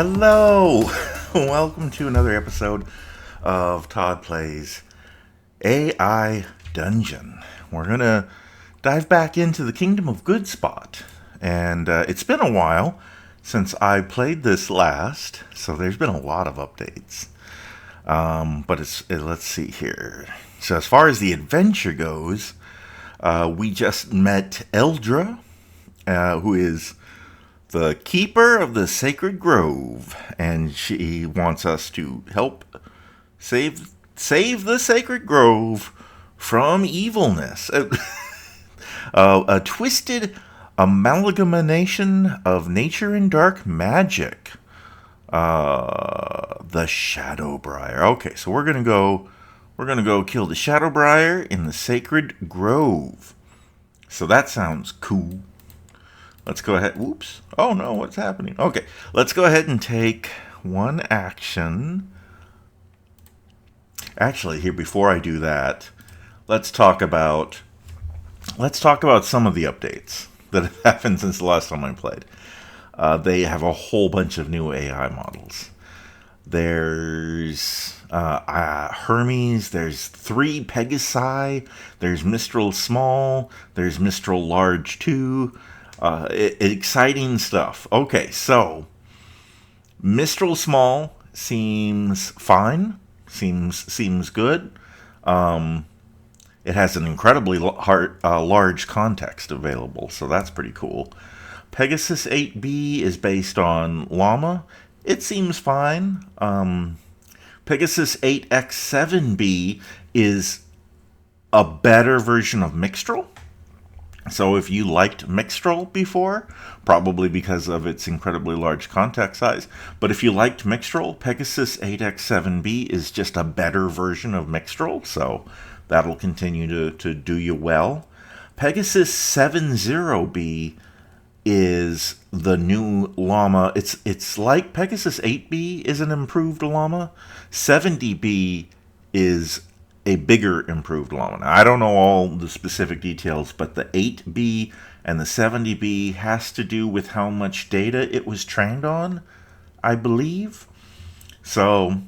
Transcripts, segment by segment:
Hello! Welcome to another episode of Todd Plays AI Dungeon. We're going to dive back into the kingdom of Goodspot. And it's been a while since I played this last, so there's been a lot of updates. But let's see here. So as far as the adventure goes, we just met Eldra, who is the keeper of the sacred grove, and she wants us to help save the sacred grove from evilness. A twisted amalgamation of nature and dark magic. The Shadow Briar. Okay, so we're gonna go kill the Shadow Briar in the sacred grove. So that sounds cool. Let's go ahead. Whoops. Oh no, what's happening? Okay, let's go ahead and take one action. Actually, here, before I do that, let's talk about some of the updates that have happened since the last time I played. They have a whole bunch of new AI models. There's Hermes, there's 3 Pegasi, there's Mistral Small, there's Mistral Large 2. Exciting stuff. Okay, so Mistral Small seems fine. Seems good. It has an incredibly large context available, so that's pretty cool. Pegasus 8B is based on Llama. It seems fine. Pegasus 8X7B is a better version of Mixtral. So if you liked Mixtral before, probably because of its incredibly large context size, but if you liked Mixtral, Pegasus 8X7B is just a better version of Mixtral, so that'll continue to do you well. Pegasus 70B is the new Llama. It's like Pegasus 8B is an improved Llama. 70B is a bigger improved Llama. Now, I don't know all the specific details, but the 8B and the 70B has to do with how much data it was trained on, I believe. So,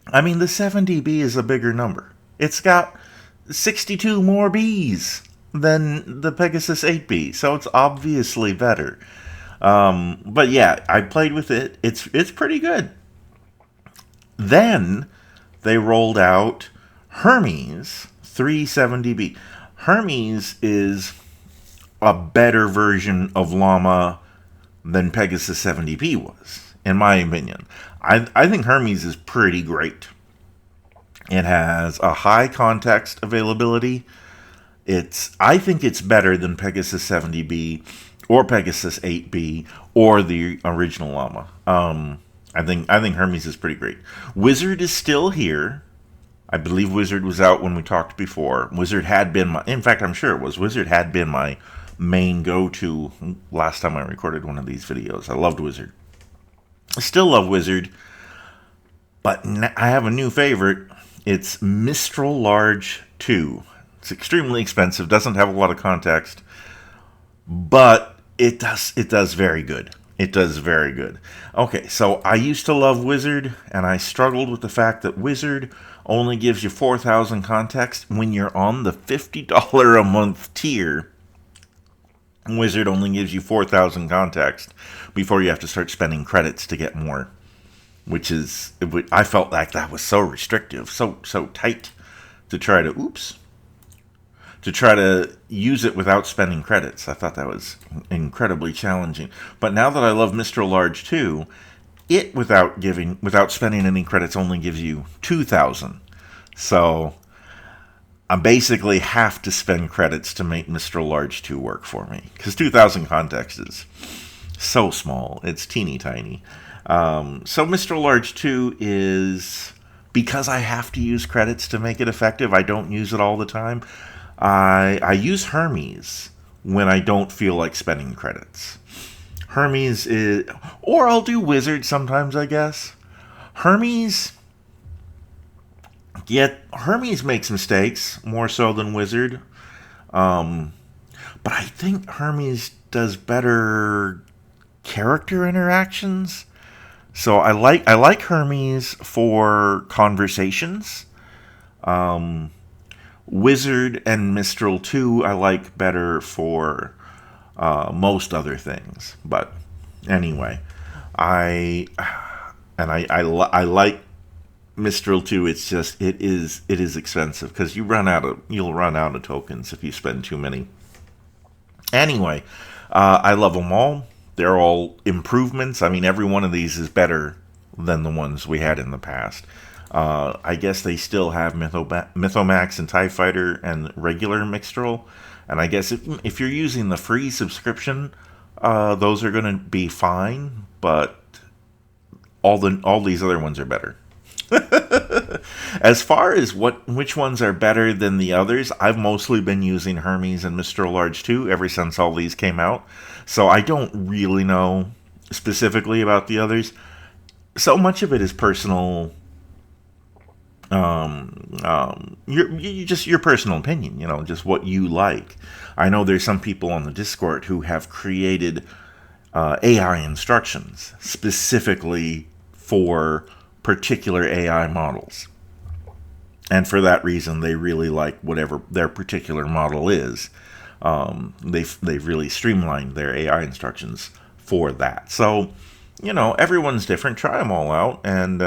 I mean, the 70B is a bigger number. It's got 62 more Bs than the Pegasus 8B, so it's obviously better. But yeah, I played with it. It's pretty good. Then they rolled out Hermes 370B. Hermes is a better version of Llama than Pegasus 70B was, in my opinion. I think Hermes is pretty great. It has a high context availability. I think it's better than Pegasus 70B or Pegasus 8B or the original Llama. I think Hermes is pretty great. Wizard is still here. I believe Wizard was out when we talked before. Wizard had been in fact, I'm sure it was. Wizard had been my main go-to last time I recorded one of these videos. I loved Wizard. I still love Wizard, but I have a new favorite. It's Mistral Large 2. It's extremely expensive, doesn't have a lot of context, but it does very good. It does very good. Okay, so I used to love Wizard, and I struggled with the fact that Wizard only gives you 4,000 context when you're on the $50 a month tier. Wizard only gives you 4,000 context before you have to start spending credits to get more, I felt like that was so restrictive, so tight to try to use it without spending credits. I thought that was incredibly challenging. But now that I love Mr. Large 2, it, without spending any credits, only gives you 2,000. So I basically have to spend credits to make Mr. Large 2 work for me, because 2,000 context is so small. It's teeny tiny. So Mr. Large 2 is, because I have to use credits to make it effective, I don't use it all the time. I use Hermes when I don't feel like spending credits. Hermes is, or I'll do Wizard sometimes, I guess. Hermes makes mistakes more so than Wizard. But I think Hermes does better character interactions. So I like Hermes for conversations. Wizard and Mistral 2 I like better for most other things. But anyway, I I like Mistral 2. It's just it is expensive because you'll run out of tokens if you spend too many. Anyway, I love them all. They're all improvements. I mean, every one of these is better than the ones we had in the past. I guess they still have Mythomax and TIE Fighter and regular Mixtral. And I guess if you're using the free subscription, those are going to be fine. But all these other ones are better. As far as which ones are better than the others, I've mostly been using Hermes and Mr. Large 2 ever since all these came out. So I don't really know specifically about the others. So much of it is personal. Your personal opinion, just what you like. I know there's some people on the Discord who have created AI instructions specifically for particular AI models. And for that reason, they really like whatever their particular model is. They've really streamlined their AI instructions for that. So, everyone's different. Try them all out. And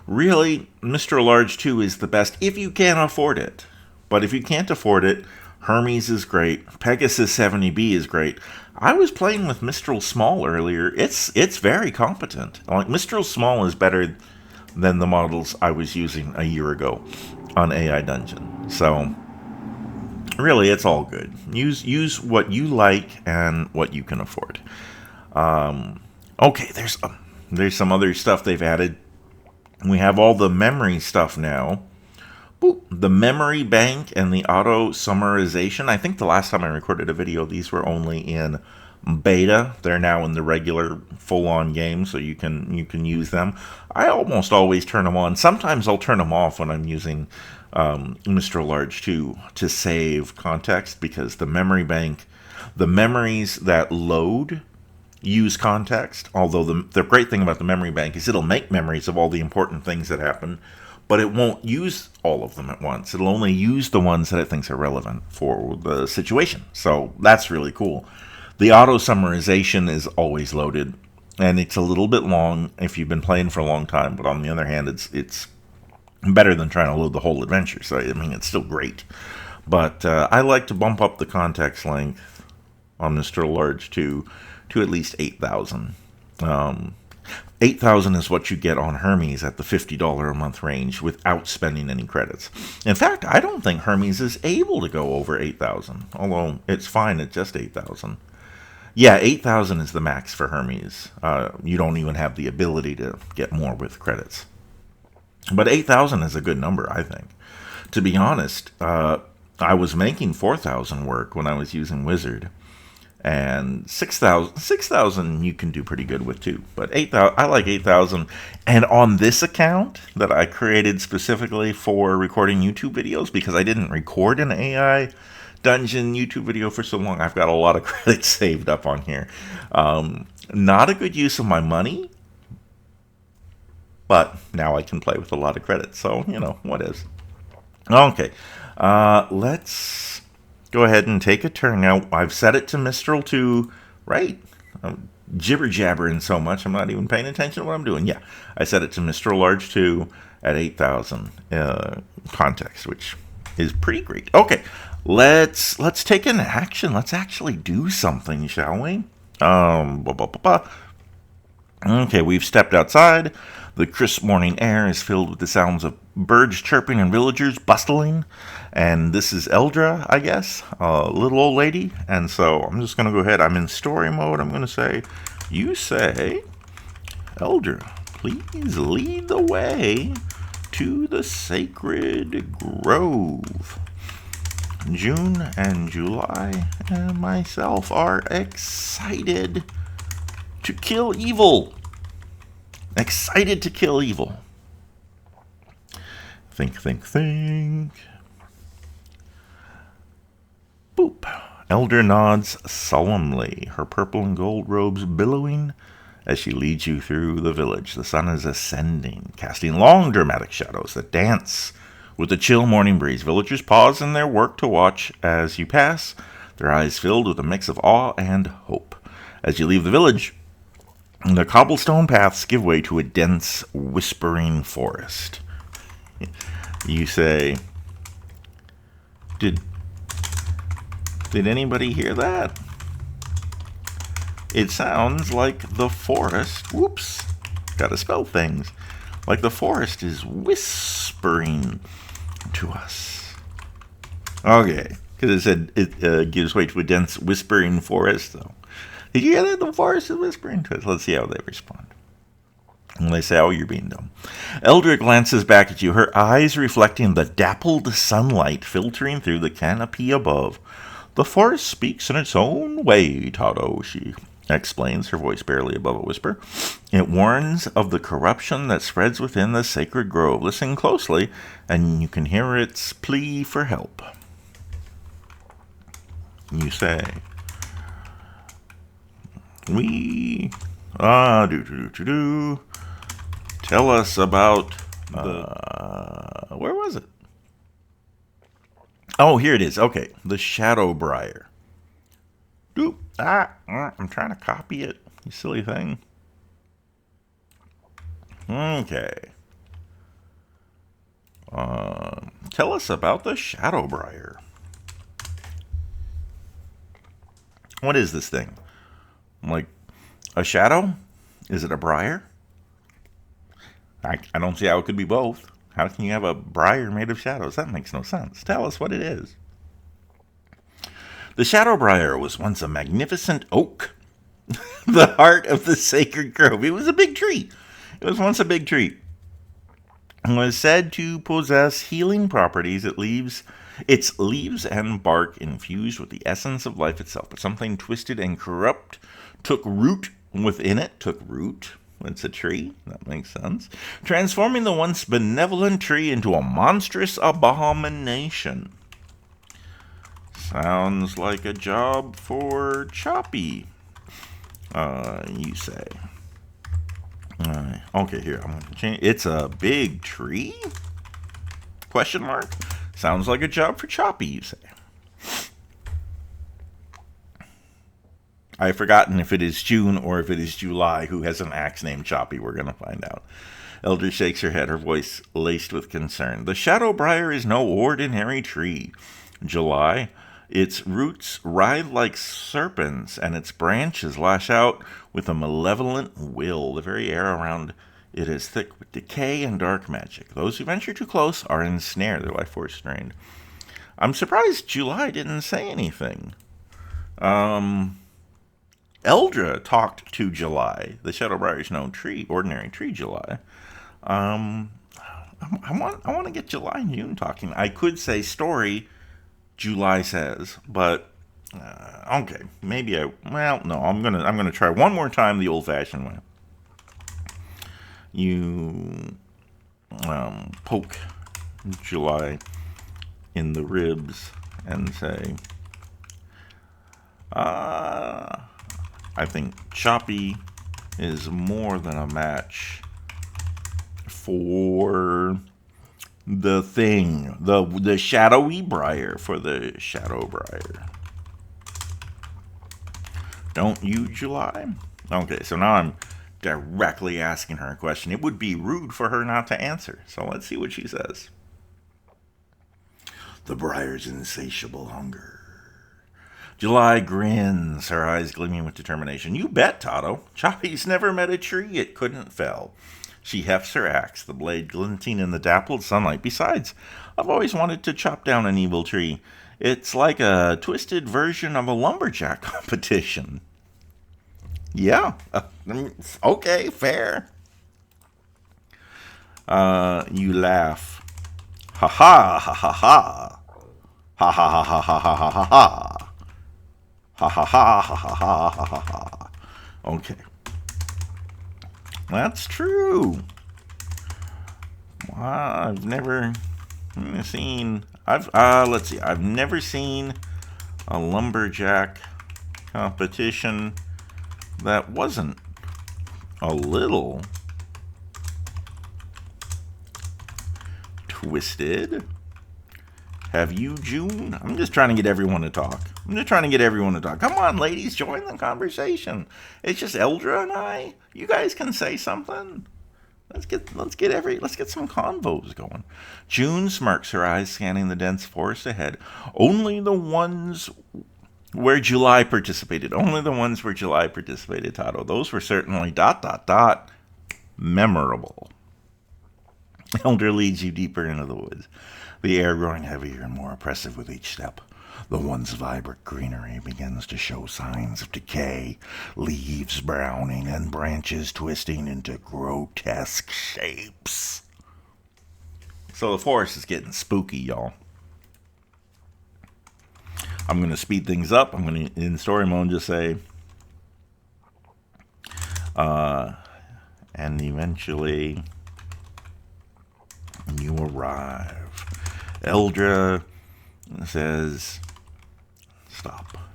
really, Mr. Large 2 is the best if you can afford it. But if you can't afford it, Hermes is great. Pegasus 70B is great. I was playing with Mistral Small earlier. It's very competent. Like, Mistral Small is better than the models I was using a year ago on AI Dungeon. So really, it's all good. Use what you like and what you can afford. Okay, there's some other stuff they've added. We have all the memory stuff now. Boop. The memory bank and the auto summarization. I think the last time I recorded a video, these were only in beta. They're now in the regular full-on game, so you can use them. I almost always turn them on. Sometimes I'll turn them off when I'm using Mr. Large 2 to save context, because the memory bank, the memories that load use context. Although the great thing about the memory bank is it'll make memories of all the important things that happen, but it won't use all of them at once. It'll only use the ones that it thinks are relevant for the situation. So that's really cool. The auto summarization is always loaded, and it's a little bit long if you've been playing for a long time. But on the other hand, it's better than trying to load the whole adventure. So I mean, it's still great. But I like to bump up the context length on Mr. Large to at least 8,000. 8,000 is what you get on Hermes at the $50 a month range without spending any credits. In fact, I don't think Hermes is able to go over 8,000, although it's fine at just 8,000. Yeah, 8,000 is the max for Hermes. You don't even have the ability to get more with credits. But 8,000 is a good number, I think. To be honest, I was making 4,000 work when I was using Wizard. And 6,000 you can do pretty good with too. But 8,000, I like 8,000. And on this account that I created specifically for recording YouTube videos, because I didn't record an AI Dungeon YouTube video for so long, I've got a lot of credits saved up on here. Not a good use of my money, but now I can play with a lot of credits. So, what is. Okay, let's go ahead and take a turn. Now, I've set it to Mistral 2, right? I'm jibber-jabbering so much, I'm not even paying attention to what I'm doing. Yeah, I set it to Mistral Large 2 at 8,000 context, which is pretty great. Okay, let's take an action. Let's actually do something, shall we? Okay, we've stepped outside. The crisp morning air is filled with the sounds of birds chirping and villagers bustling. And this is Eldra, I guess, a little old lady. And so I'm just going to go ahead. I'm in story mode. I'm going to say, you say, Eldra, please lead the way to the sacred grove. June and July and myself are excited to kill evil. Excited to kill evil. Think. Boop. Elder nods solemnly, her purple and gold robes billowing As she leads you through the village, the sun is ascending, casting long, dramatic shadows that dance with the chill morning breeze. Villagers pause in their work to watch as you pass, their eyes filled with a mix of awe and hope. As you leave the village, the cobblestone paths give way to a dense, whispering forest. You say, Did anybody hear that? It sounds like the forest. Whoops. Gotta spell things. Like the forest is whispering to us. Okay. Because it said it gives way to a dense, whispering forest, though. Did you hear that? The forest is whispering to us. Let's see how they respond. And they say, oh, you're being dumb. Eldra glances back at you, her eyes reflecting the dappled sunlight filtering through the canopy above. The forest speaks in its own way, Toto, she explains, her voice barely above a whisper. It warns of the corruption that spreads within the sacred grove. Listen closely, and you can hear its plea for help. You say, Tell us about where was it? Oh, here it is. Okay, the Shadow Briar. I'm trying to copy it, you silly thing. Okay. Tell us about the Shadow Briar. What is this thing? Like a shadow? Is it a briar? I don't see how it could be both. How can you have a briar made of shadows? That makes no sense. Tell us what it is. The Shadow Briar was once a magnificent oak, the heart of the sacred grove. It was a big tree. It was once a big tree. It was said to possess healing properties. Its leaves and bark infused with the essence of life itself. But something twisted and corrupt took root within it. Took root. It's a tree. That makes sense. Transforming the once benevolent tree into a monstrous abomination. Sounds like a job for Choppy, you say. Okay, here, I'm going to change. It's a big tree? Question mark? Sounds like a job for Choppy, you say. I've forgotten if it is June or if it is July who has an axe named Choppy. We're going to find out. Elder shakes her head, her voice laced with concern. The Shadow Briar is no ordinary tree. July, its roots writhe like serpents, and its branches lash out with a malevolent will. The very air around it is thick with decay and dark magic. Those who venture too close are ensnared, their life force strained. I'm surprised July didn't say anything. Eldra talked to July. The Shadow Briar is no tree, ordinary tree, July. I want to get July and June talking. I could say story, July says, but okay, maybe no, I'm gonna try one more time the old-fashioned way. You poke July in the ribs and say, I think Choppy is more than a match for the thing, the shadowy briar, for the Shadow Briar. Don't you, July? Okay, so now I'm directly asking her a question. It would be rude for her not to answer. So let's see what she says. The briar's insatiable hunger. July grins, her eyes gleaming with determination. You bet, Toto. Choppy's never met a tree it couldn't fell. She hefts her axe, the blade glinting in the dappled sunlight. Besides, I've always wanted to chop down an evil tree. It's like a twisted version of a lumberjack competition. Yeah. Okay, fair. You laugh. Ha ha ha ha ha. Ha ha ha ha ha ha ha ha. Ha ha ha ha ha ha ha ha ha. Okay. That's true. I've never seen. Let's see. I've never seen a lumberjack competition that wasn't a little twisted. Have you, June? I'm just trying to get everyone to talk. Come on, ladies, join the conversation. It's just Eldra and I. You guys can say something. Let's get some convos going. June smirks, her eyes scanning the dense forest ahead. Only the ones where July participated, Tado. Those were certainly ... memorable. Elder leads you deeper into the woods, the air growing heavier and more oppressive with each step. The once vibrant greenery begins to show signs of decay, leaves browning and branches twisting into grotesque shapes. So the forest is getting spooky, y'all. I'm going to speed things up. I'm going to, in story mode, just say, and eventually you arrive. Eldra says,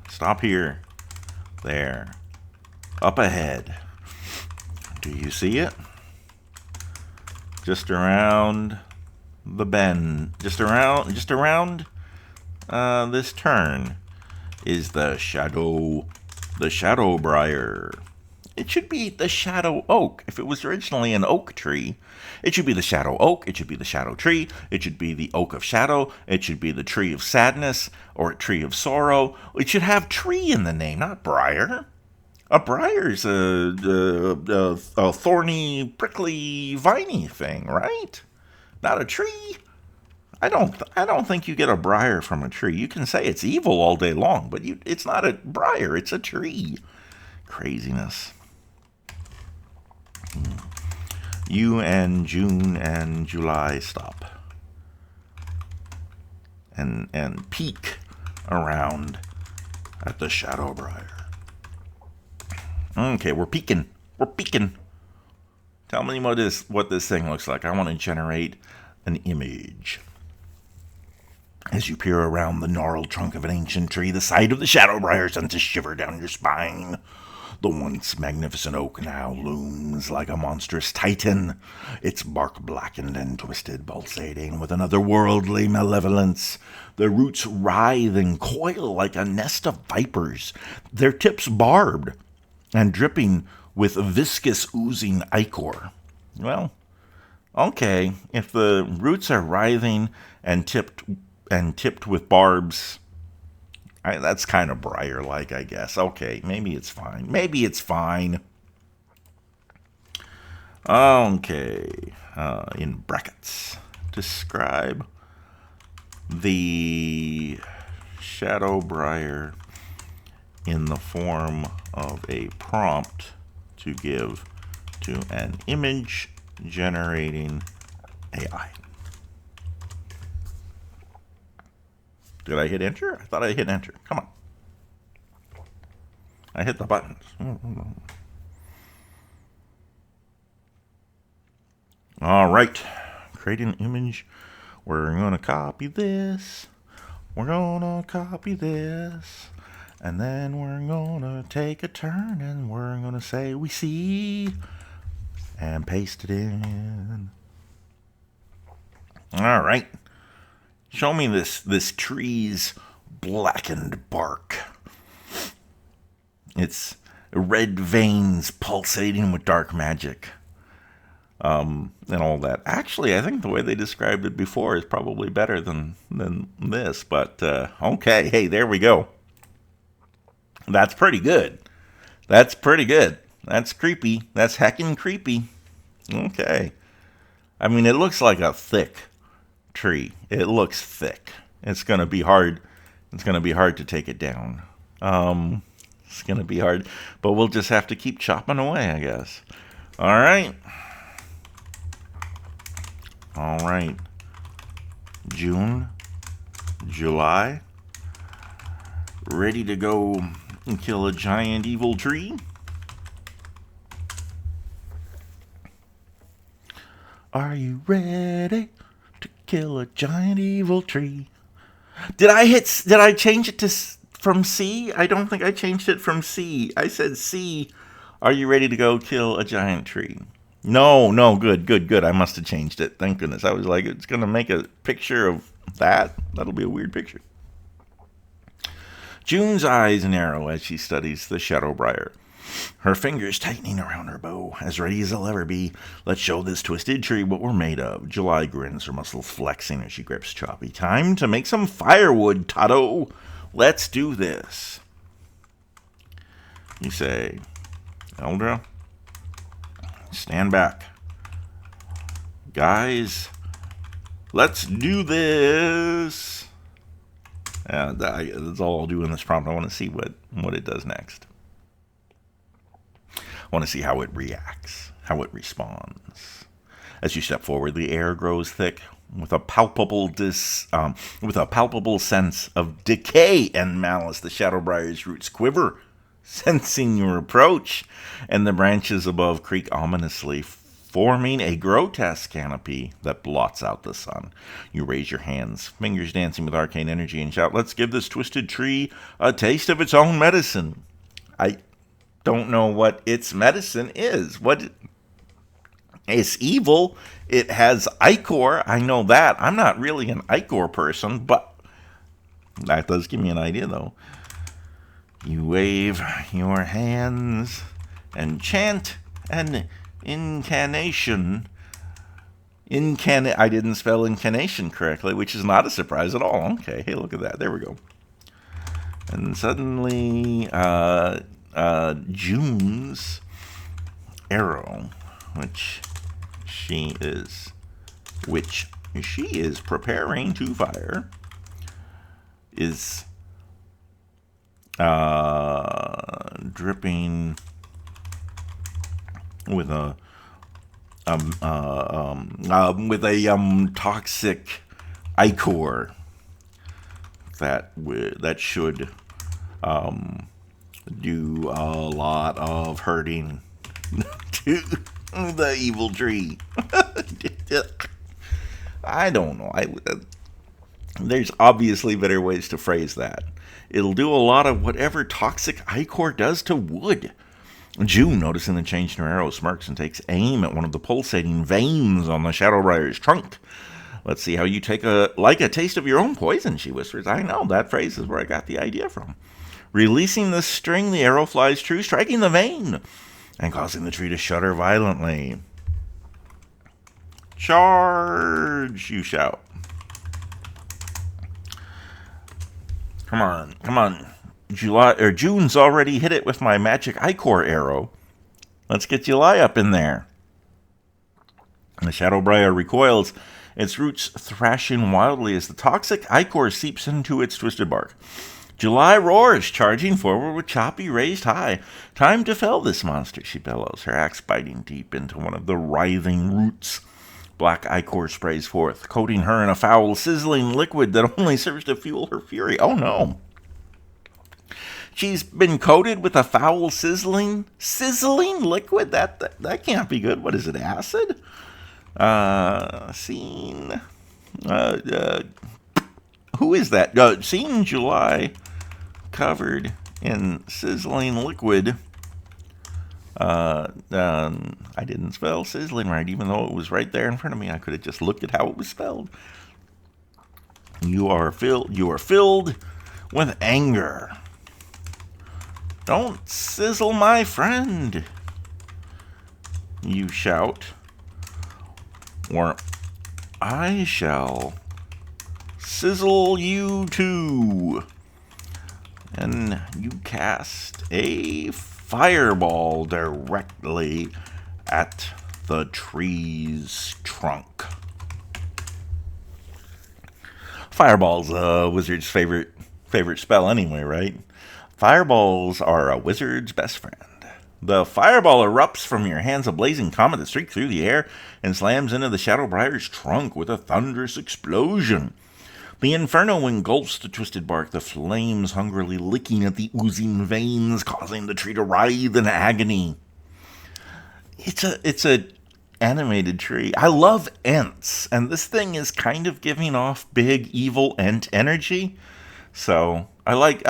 stop here, there, up ahead. Do you see it? Just around the bend, just around this turn is the shadow briar. It should be the shadow oak. If it was originally an oak tree, it should be the shadow oak. It should be the shadow tree. It should be the oak of shadow. It should be the tree of sadness or a tree of sorrow. It should have tree in the name, not briar. A briar's a thorny, prickly, viney thing, right? Not a tree. I don't think you get a briar from a tree. You can say it's evil all day long, but it's not a briar. It's a tree. Craziness. You and June and July stop and peek around at the shadow briar. Okay, we're peeking. Tell me what this thing looks like. I want to generate an image. As you peer around the gnarled trunk of an ancient tree, the sight of the shadow briar sends a shiver down your spine. The once magnificent oak now looms like a monstrous titan, its bark blackened and twisted, pulsating with an otherworldly malevolence. The roots writhe and coil like a nest of vipers, their tips barbed and dripping with viscous oozing ichor. Well, okay, if the roots are writhing and tipped with barbs, that's kind of briar-like, I guess. Okay, maybe it's fine. Okay, in brackets, describe the shadow briar in the form of a prompt to give to an image generating AI. Did I hit enter? I thought I hit enter. Come on. I hit the buttons. All right. Create an image. We're going to copy this. And then we're going to take a turn and we're going to say we see and paste it in. All right. Show me this tree's blackened bark. It's red veins pulsating with dark magic. And all that. Actually, I think the way they described it before is probably better than this. But, okay. Hey, there we go. That's pretty good. That's creepy. That's heckin' creepy. Okay. I mean, it looks like a thick tree. It looks thick. It's going to be hard. It's going to be hard to take it down. It's going to be hard. But we'll just have to keep chopping away, I guess. All right. June, July. Ready to go and kill a giant evil tree? Are you ready to kill a giant evil tree? Did I change it from C? I don't think I changed it from C. I said C Are you ready to go kill a giant tree? No, no, good. I must have changed it. Thank goodness. I was like, it's going to make a picture of that. That'll be a weird picture. June's eyes narrow as she studies the shadow briar. Her fingers tightening around her bow, as ready as they'll ever be. Let's show this twisted tree what we're made of. July grins, her muscles flexing as she grips Choppy. Time to make some firewood, Toddo. Let's do this. You say, Eldra, stand back. Guys, let's do this. That's all I'll do in this prompt. I want to see what it does next. I want to see how it reacts, how it responds. As you step forward, the air grows thick with a palpable sense of decay and malice. The shadow briar's roots quiver, sensing your approach, and the branches above creak ominously, forming a grotesque canopy that blots out the sun. You raise your hands, fingers dancing with arcane energy, and shout, "Let's give this twisted tree a taste of its own medicine." I don't know what its medicine is. It's evil. It has ichor. I know that. I'm not really an ichor person, but that does give me an idea, though. You wave your hands and chant an incantation. I didn't spell incantation correctly, which is not a surprise at all. Okay, hey, look at that. There we go. And suddenly, June's arrow, which she is preparing to fire, is dripping with a toxic ichor that should do a lot of hurting to the evil tree. I don't know. There's obviously better ways to phrase that. It'll do a lot of whatever toxic ichor does to wood. June, noticing the change in her arrow, smirks and takes aim at one of the pulsating veins on the shadow briar's trunk. "Let's see how you take a taste of your own poison," she whispers. I know, that phrase is where I got the idea from. Releasing the string, the arrow flies true, striking the vein and causing the tree to shudder violently. "Charge!" you shout. Come on. June's already hit it with my magic ichor arrow. Let's get July up in there. The shadow briar recoils, its roots thrashing wildly as the toxic ichor seeps into its twisted bark. July roars, charging forward with Choppy raised high. "Time to fell this monster," she bellows, her axe biting deep into one of the writhing roots. Black ichor sprays forth, coating her in a foul, sizzling liquid that only serves to fuel her fury. Oh no. She's been coated with a foul, sizzling liquid? That can't be good. What is it, acid? Who is that? Seen July covered in sizzling liquid. I didn't spell sizzling right, even though it was right there in front of me. I could have just looked at how it was spelled. You are filled with anger. "Don't sizzle my friend," you shout, "or I shall sizzle you too." And you cast a fireball directly at the tree's trunk. Fireball's a wizard's favorite spell anyway, right? Fireballs are a wizard's best friend. The fireball erupts from your hands, a blazing comet that streaks through the air and slams into the shadow briar's trunk with a thunderous explosion. The inferno engulfs the twisted bark, the flames hungrily licking at the oozing veins, causing the tree to writhe in agony. It's a animated tree. I love Ents, and this thing is kind of giving off big evil Ent energy. So I like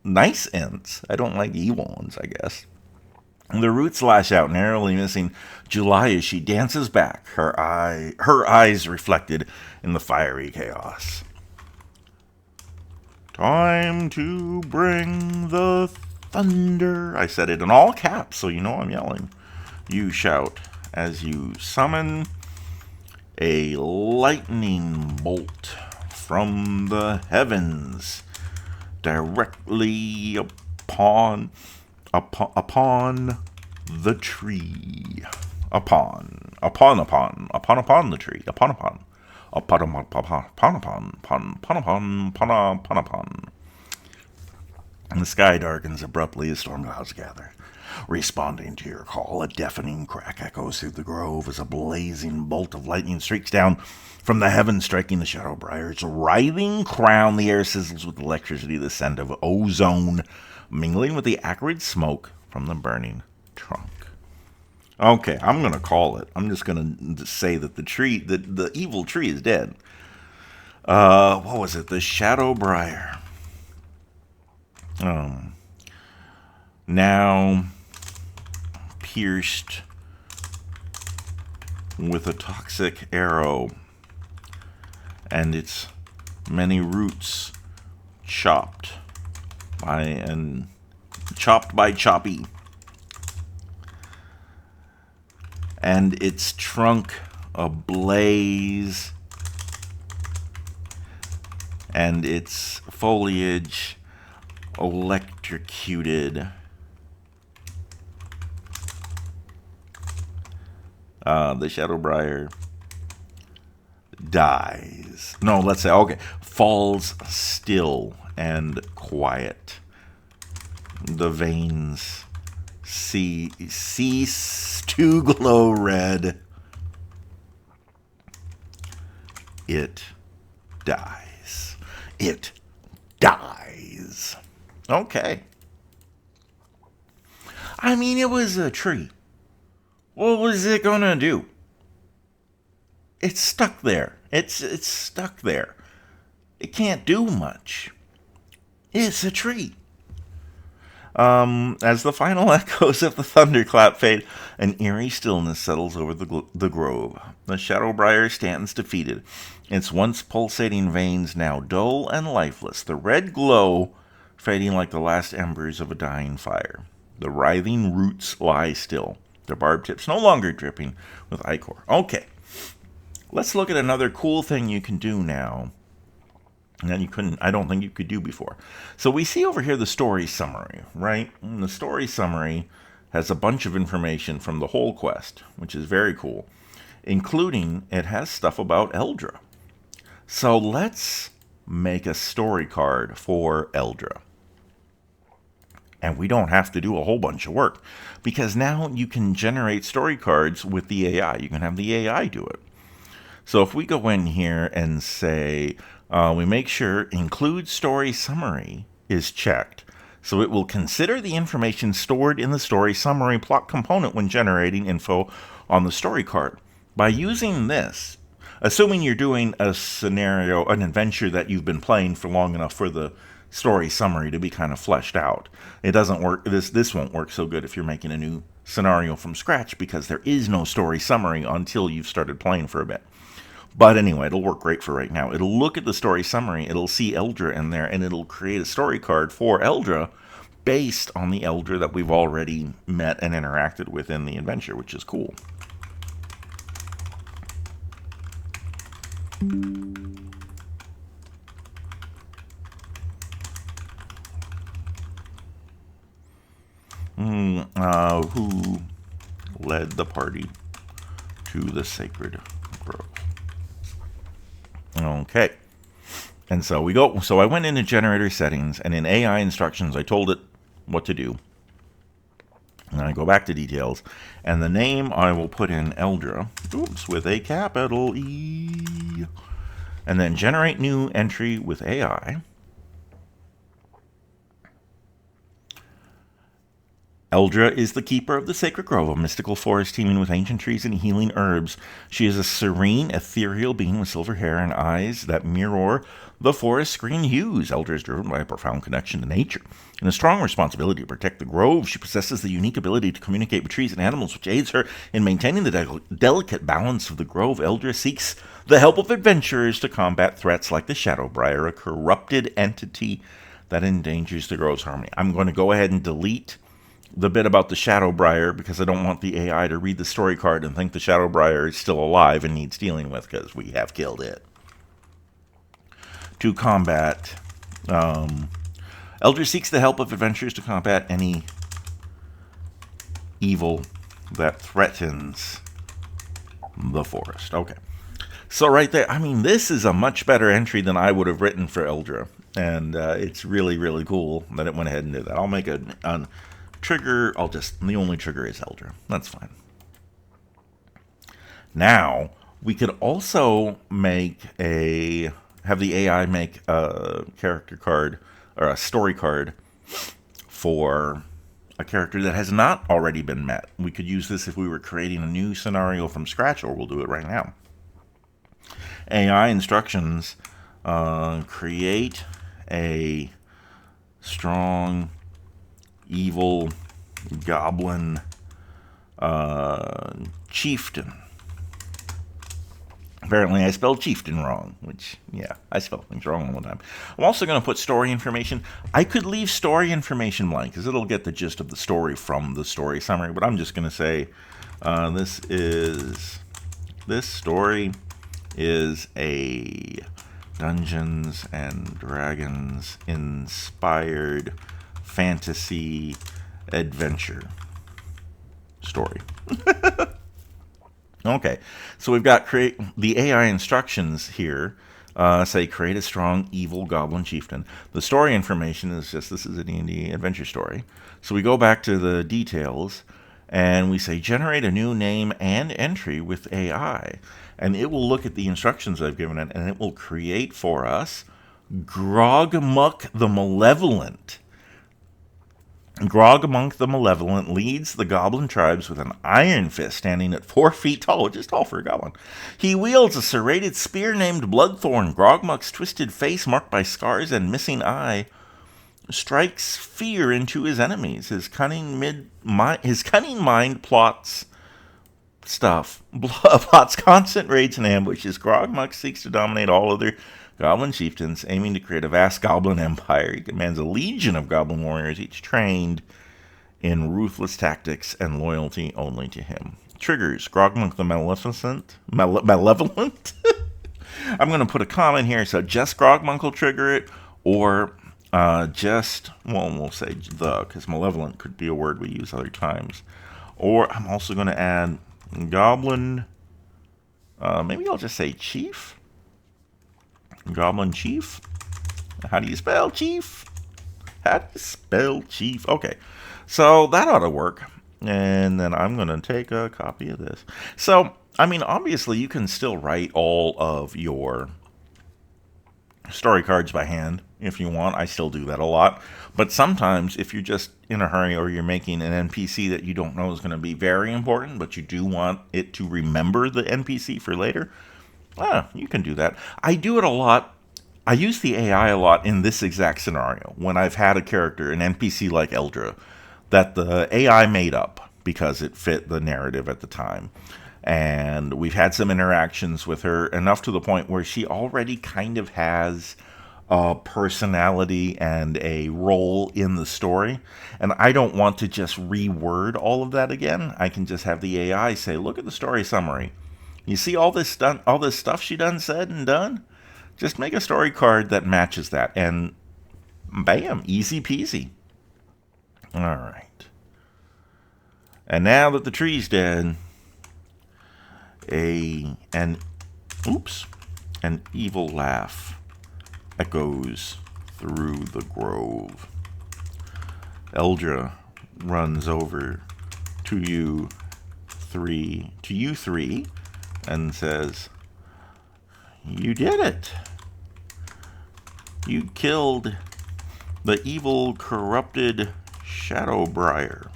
nice Ents. I don't like evil ones, I guess. The roots lash out, narrowly missing July as she dances back, her eyes reflected in the fiery chaos. Time to bring the thunder. I said it in all caps, so you know I'm yelling. You shout as you summon a lightning bolt from the heavens directly upon the tree. Upon the tree. Upon. And the sky darkens abruptly as storm clouds gather. Responding to your call, a deafening crack echoes through the grove as a blazing bolt of lightning streaks down from the heavens, striking the shadow briar's writhing crown. The air sizzles with electricity, the scent of ozone mingling with the acrid smoke from the burning trunk. Okay, I'm going to call it. I'm just going to say that the evil tree is dead. What was it? The shadow briar. Now pierced with a toxic arrow, and its many roots chopped by Choppy, and its trunk ablaze, and its foliage electrocuted. The shadow briar dies. No, let's say, okay, falls still and quiet. The veins cease to glow red. It dies. It dies. Okay. I mean, it was a tree. What was it gonna do? It's stuck there. It's stuck there. It can't do much. It's a tree. As the final echoes of the thunderclap fade, an eerie stillness settles over the grove. The shadow briar stands defeated, its once pulsating veins now dull and lifeless, the red glow fading like the last embers of a dying fire. The writhing roots lie still, their barbed tips no longer dripping with ichor. Okay, let's look at another cool thing you can do now that I don't think you could do before. So we see over here the story summary, right? And the story summary has a bunch of information from the whole quest, which is very cool, including it has stuff about Eldra. So let's make a story card for Eldra. And we don't have to do a whole bunch of work, because now you can generate story cards with the AI. You can have the AI do it. So if we go in here and say, we make sure include story summary is checked, so it will consider the information stored in the story summary plot component when generating info on the story card. By using this, assuming you're doing a scenario, an adventure that you've been playing for long enough for the story summary to be kind of fleshed out, it doesn't work. This won't work so good if you're making a new scenario from scratch, because there is no story summary until you've started playing for a bit. But anyway, it'll work great for right now. It'll look at the story summary, it'll see Eldra in there, and it'll create a story card for Eldra based on the Eldra that we've already met and interacted with in the adventure, which is cool. Who led the party to the sacred grove? Okay. And so we go. So I went into generator settings, and in AI instructions, I told it what to do. And I go back to details, and the name I will put in Eldra, with a capital E, and then generate new entry with AI. Eldra is the keeper of the sacred grove, a mystical forest teeming with ancient trees and healing herbs. She is a serene, ethereal being with silver hair and eyes that mirror the forest's green hues. Eldra is driven by a profound connection to nature and a strong responsibility to protect the grove. She possesses the unique ability to communicate with trees and animals, which aids her in maintaining the delicate balance of the grove. Eldra seeks the help of adventurers to combat threats like the Shadow Briar, a corrupted entity that endangers the grove's harmony. I'm going to go ahead and delete the bit about the Shadow Briar because I don't want the AI to read the story card and think the Shadow Briar is still alive and needs dealing with, because we have killed it. To combat, Eldra seeks the help of adventurers to combat any evil that threatens the forest. Okay. So right there, I mean, this is a much better entry than I would have written for Eldra. And it's really, really cool that it went ahead and did that. I'll make a trigger. The only trigger is Eldra. That's fine. Now, we could also have the AI make a character card or a story card for a character that has not already been met. We could use this if we were creating a new scenario from scratch, or we'll do it right now. AI instructions: create a strong, evil goblin chieftain. Apparently I spelled chieftain wrong, which, yeah, I spell things wrong all the time. I'm also going to put story information. I could leave story information blank, because it'll get the gist of the story from the story summary, but I'm just going to say this story is a Dungeons and Dragons inspired fantasy adventure story. Okay, so we've got the AI instructions here. Say create a strong evil goblin chieftain. The story information is just, this is a D&D adventure story. So we go back to the details and we say generate a new name and entry with AI. And it will look at the instructions I've given it, and it will create for us Grogmuck the Malevolent. Grogmuck the Malevolent leads the goblin tribes with an iron fist standing at 4 feet tall, which is tall for a goblin. He wields a serrated spear named Bloodthorn. Grogmuck's twisted face, marked by scars and missing eye, strikes fear into his enemies. His cunning mind plots constant raids and ambushes. Grogmuck seeks to dominate all other goblin chieftains, aiming to create a vast goblin empire. He commands a legion of goblin warriors, each trained in ruthless tactics and loyalty only to him. Triggers: Grogmuck the Malevolent. I'm going to put a comment here, so just Grogmuck will trigger it, or we'll say because malevolent could be a word we use other times. Or I'm also going to add goblin, maybe I'll just say chief. Goblin chief. How do you spell chief? Okay, so that ought to work. And then I'm going to take a copy of this. So, I mean, obviously you can still write all of your story cards by hand if you want. I still do that a lot. But sometimes if you're just in a hurry, or you're making an NPC that you don't know is going to be very important, but you do want it to remember the NPC for later, you can do that. I do it a lot. I use the AI a lot in this exact scenario when I've had a character, an NPC like Eldra, that the AI made up because it fit the narrative at the time. And we've had some interactions with her, enough to the point where she already kind of has a personality and a role in the story. And I don't want to just reword all of that again. I can just have the AI say, look at the story summary. You see all this stuff she done said and done? Just make a story card that matches that, and bam, easy peasy. All right. And now that the tree's dead, an evil laugh echoes through the grove. Eldra runs over to you three, and says, "You did it. You killed the evil, corrupted Shadow Briar.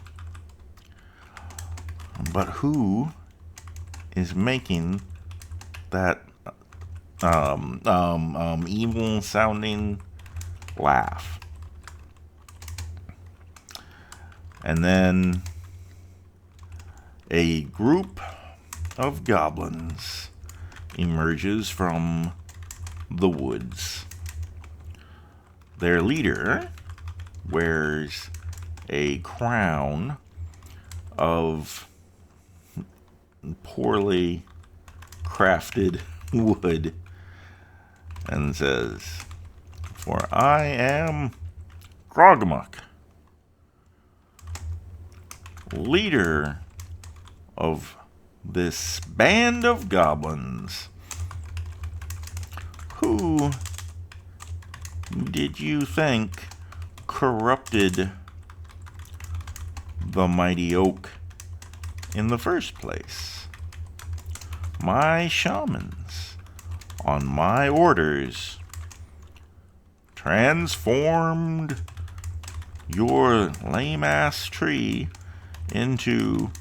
But who is making that evil sounding laugh? And then a group of goblins emerges from the woods. Their leader wears a crown of poorly crafted wood and says, "For I am Grogmuck, leader of this band of goblins. Who did you think corrupted the mighty oak in the first place? My shamans, on my orders, transformed your lame-ass tree into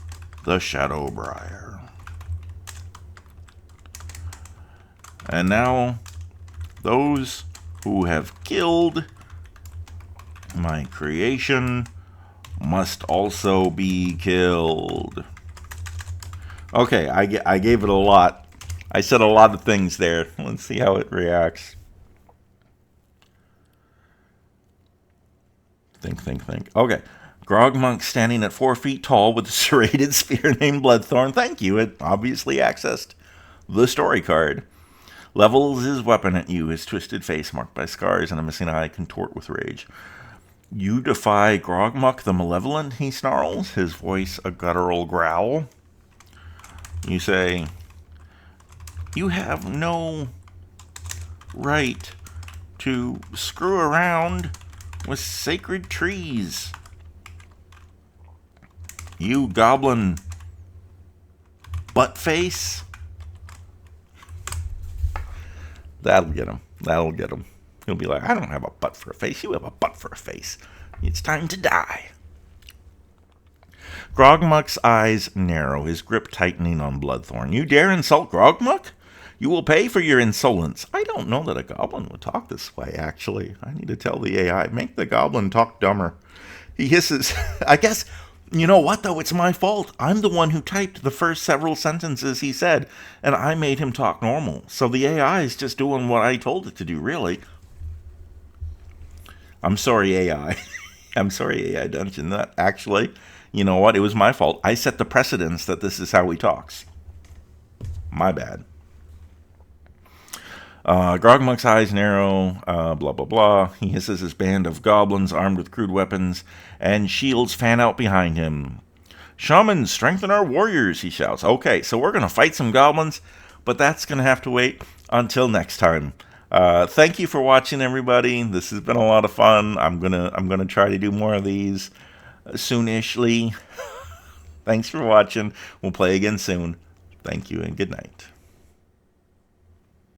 the Shadow Briar. And now, those who have killed my creation must also be killed." Okay, I gave it a lot. I said a lot of things there. Let's see how it reacts. Think. Okay. Grogmonk standing at 4 feet tall with a serrated spear named Bloodthorn. Thank you. It obviously accessed the story card. Levels his weapon at you, his twisted face marked by scars and a missing eye contort with rage. You defy Grogmuck the Malevolent, he snarls, his voice a guttural growl. You say, "You have no right to screw around with sacred trees. You goblin buttface." That'll get him. He'll be like, "I don't have a butt for a face. You have a butt for a face. It's time to die." Grogmuck's eyes narrow, his grip tightening on Bloodthorn. "You dare insult Grogmuck? You will pay for your insolence." I don't know that a goblin would talk this way, actually. I need to tell the AI, make the goblin talk dumber. He hisses. I guess, you know what, though? It's my fault. I'm the one who typed the first several sentences he said, and I made him talk normal. So the AI is just doing what I told it to do, really. I'm sorry, AI. I'm sorry, AI Dungeon. That actually, you know what? It was my fault. I set the precedence that this is how he talks. My bad. Grogmuck's eyes narrow, blah, blah, blah. He hisses his band of goblins armed with crude weapons, and shields fan out behind him. "Shamans, strengthen our warriors," he shouts. Okay, so we're going to fight some goblins, but that's going to have to wait until next time. Thank you for watching, everybody. This has been a lot of fun. I'm gonna try to do more of these soonishly. Thanks for watching. We'll play again soon. Thank you and good night.